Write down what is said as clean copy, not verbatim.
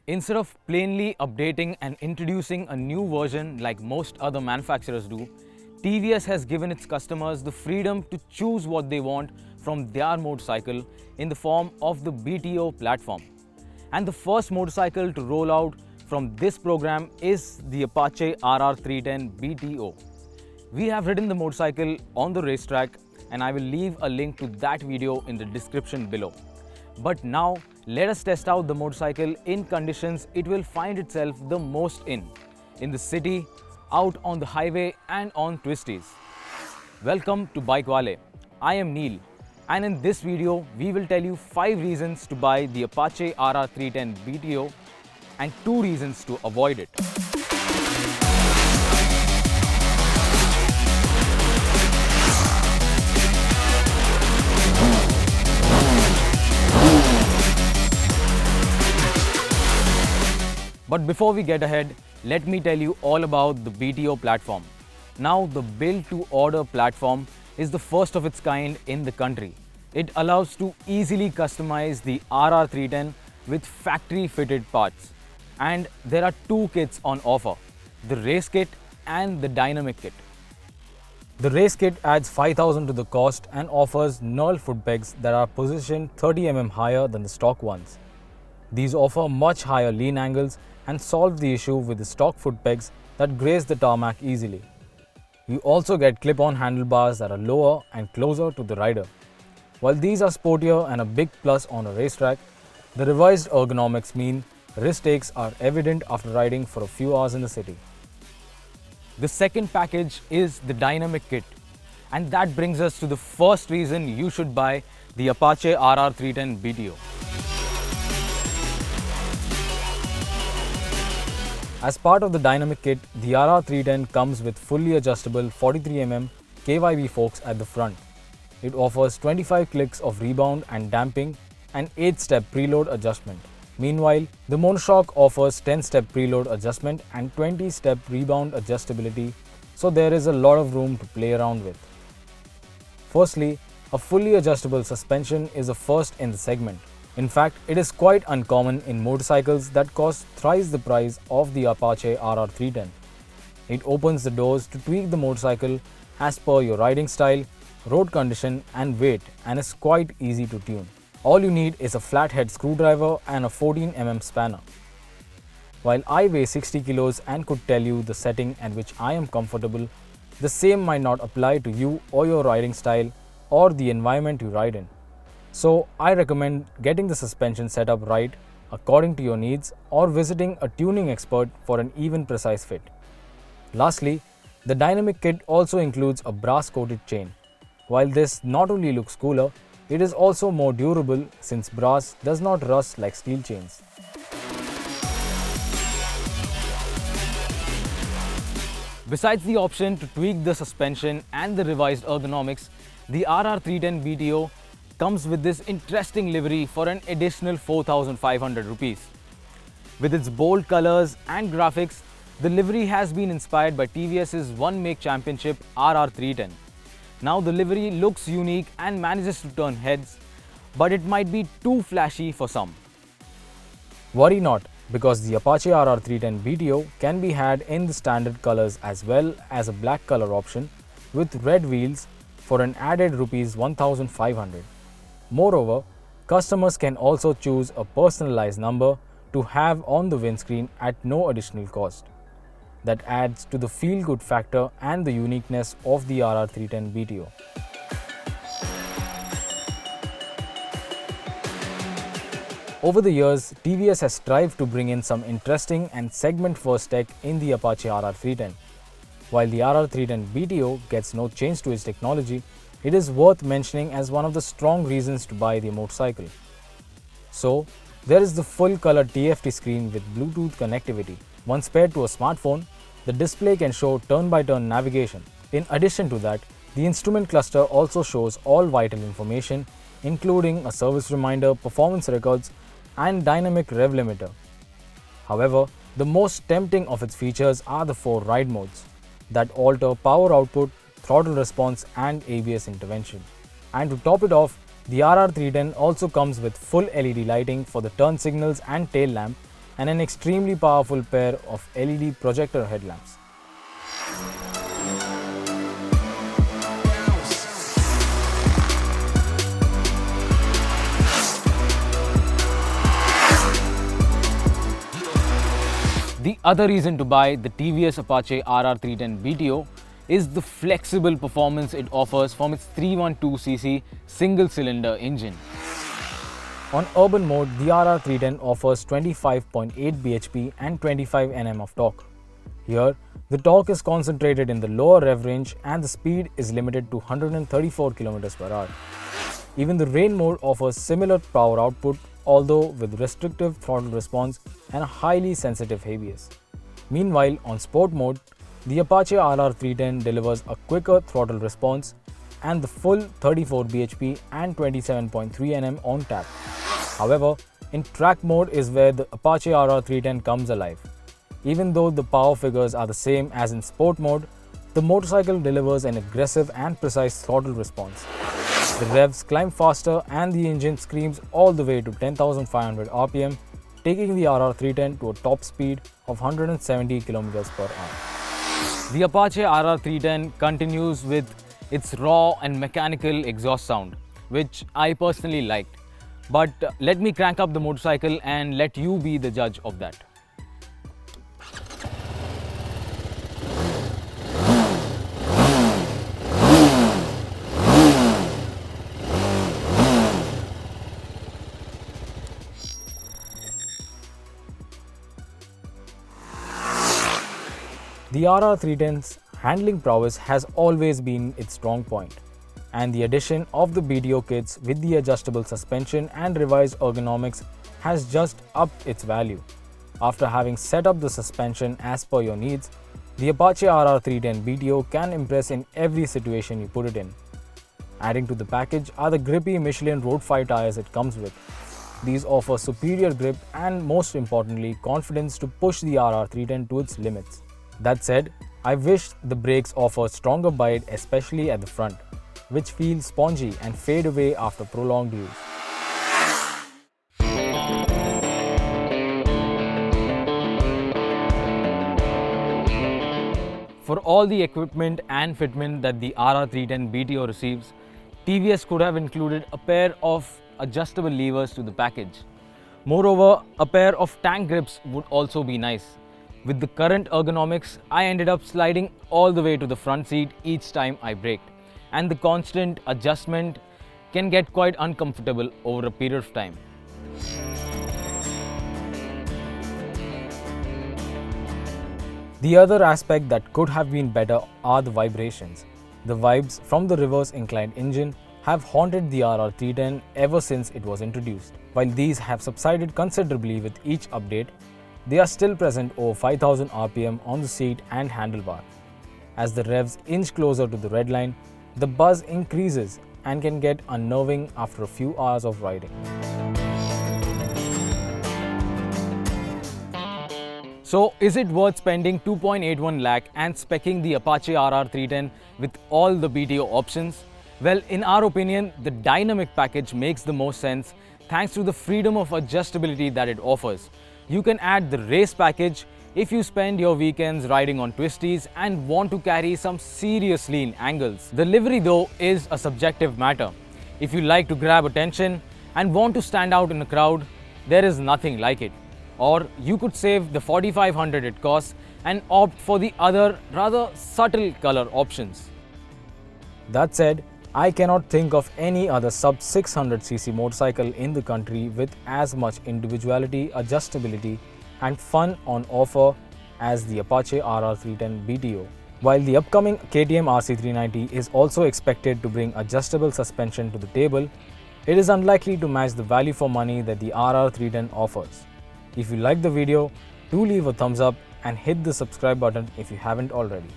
Instead of plainly updating and introducing a new version like most other manufacturers do, TVS has given its customers the freedom to choose what they want from their motorcycle in the form of the BTO platform. And the first motorcycle to roll out from this program is the Apache RR 310 BTO. We have ridden the motorcycle on the racetrack and I will leave a link to that video in the description below. But now, let us test out the motorcycle in conditions it will find itself the most in the city, out on the highway and on twisties. Welcome to BikeWale. I am Neil, and in this video, we will tell you 5 reasons to buy the Apache RR 310 BTO and 2 reasons to avoid it. But before we get ahead, let me tell you all about the BTO platform. Now, the build-to-order platform is the first of its kind in the country. It allows to easily customize the RR 310 with factory-fitted parts. And there are 2 kits on offer, the race kit and the dynamic kit. The race kit adds 5,000 to the cost and offers knurled foot pegs that are positioned 30 mm higher than the stock ones. These offer much higher lean angles and solve the issue with the stock foot pegs that graze the tarmac easily. You also get clip-on handlebars that are lower and closer to the rider. While these are sportier and a big plus on a racetrack, the revised ergonomics mean wrist aches are evident after riding for a few hours in the city. The second package is the dynamic kit, and that brings us to the first reason you should buy the Apache RR 310 BTO. As part of the dynamic kit, the RR 310 comes with fully adjustable 43 mm KYB forks at the front. It offers 25 clicks of rebound and damping and 8-step preload adjustment. Meanwhile, the monoshock offers 10-step preload adjustment and 20-step rebound adjustability, so there is a lot of room to play around with. Firstly, a fully adjustable suspension is a first in the segment. In fact, it is quite uncommon in motorcycles that cost thrice the price of the Apache RR 310. It opens the doors to tweak the motorcycle as per your riding style, road condition and weight, and is quite easy to tune. All you need is a flathead screwdriver and a 14 mm spanner. While I weigh 60 kilos and could tell you the setting at which I am comfortable, the same might not apply to you or your riding style or the environment you ride in. So, I recommend getting the suspension set up right according to your needs or visiting a tuning expert for an even precise fit. Lastly, the dynamic kit also includes a brass coated chain. While this not only looks cooler, it is also more durable since brass does not rust like steel chains. Besides the option to tweak the suspension and the revised ergonomics, the RR 310 BTO comes with this interesting livery for an additional 4,500 rupees. With its bold colors and graphics, the livery has been inspired by TVS's one-make championship RR 310. Now the livery looks unique and manages to turn heads, but it might be too flashy for some. Worry not, because the Apache RR 310 BTO can be had in the standard colors as well as a black color option with red wheels for an added Rs 1,500. Moreover, customers can also choose a personalized number to have on the windscreen at no additional cost. That adds to the feel-good factor and the uniqueness of the RR 310 BTO. Over the years, TVS has strived to bring in some interesting and segment-first tech in the Apache RR 310. While the RR 310 BTO gets no change to its technology, it is worth mentioning as one of the strong reasons to buy the motorcycle. So, there is the full-color TFT screen with Bluetooth connectivity. Once paired to a smartphone, the display can show turn-by-turn navigation. In addition to that, the instrument cluster also shows all vital information, including a service reminder, performance records, and dynamic rev limiter. However, the most tempting of its features are the 4 ride modes that alter power output, throttle response and ABS intervention. And to top it off, the RR 310 also comes with full LED lighting for the turn signals and tail lamp and an extremely powerful pair of LED projector headlamps. The other reason to buy the TVS Apache RR 310 BTO is the flexible performance it offers from its 312cc single-cylinder engine. On urban mode, the RR 310 offers 25.8 bhp and 25 Nm of torque. Here, the torque is concentrated in the lower rev range and the speed is limited to 134 km/h. Even the rain mode offers similar power output, although with restrictive throttle response and a highly sensitive ABS. Meanwhile, on sport mode, the Apache RR 310 delivers a quicker throttle response and the full 34 bhp and 27.3 Nm on tap. However, in track mode is where the Apache RR 310 comes alive. Even though the power figures are the same as in sport mode, the motorcycle delivers an aggressive and precise throttle response. The revs climb faster and the engine screams all the way to 10,500 RPM, taking the RR 310 to a top speed of 170 km/h. The Apache RR 310 continues with its raw and mechanical exhaust sound, which I personally liked. But let me crank up the motorcycle and let you be the judge of that. The RR 310's handling prowess has always been its strong point, and the addition of the BTO kits with the adjustable suspension and revised ergonomics has just upped its value. After having set up the suspension as per your needs, the Apache RR 310 BTO can impress in every situation you put it in. Adding to the package are the grippy Michelin Road 5 tires it comes with. These offer superior grip and, most importantly, confidence to push the RR 310 to its limits. That said, I wish the brakes offer stronger bite, especially at the front, which feel spongy and fade away after prolonged use. For all the equipment and fitment that the RR 310 BTO receives, TVS could have included a pair of adjustable levers to the package. Moreover, a pair of tank grips would also be nice. With the current ergonomics, I ended up sliding all the way to the front seat each time I braked, and the constant adjustment can get quite uncomfortable over a period of time. The other aspect that could have been better are the vibrations. The vibes from the reverse inclined engine have haunted the RR 310 ever since it was introduced. While these have subsided considerably with each update, they are still present over 5000 RPM on the seat and handlebar. As the revs inch closer to the red line, the buzz increases and can get unnerving after a few hours of riding. So, is it worth spending 2.81 lakh and speccing the Apache RR 310 with all the BTO options? Well, in our opinion, the dynamic package makes the most sense thanks to the freedom of adjustability that it offers. You can add the race package if you spend your weekends riding on twisties and want to carry some serious lean angles. The livery though is a subjective matter. If you like to grab attention and want to stand out in a crowd, there is nothing like it. Or you could save the 4500 it costs and opt for the other rather subtle color options. That said, I cannot think of any other sub 600cc motorcycle in the country with as much individuality, adjustability and fun on offer as the Apache RR 310 BTO. While the upcoming KTM RC390 is also expected to bring adjustable suspension to the table, it is unlikely to match the value for money that the RR 310 offers. If you like the video, do leave a thumbs up and hit the subscribe button if you haven't already.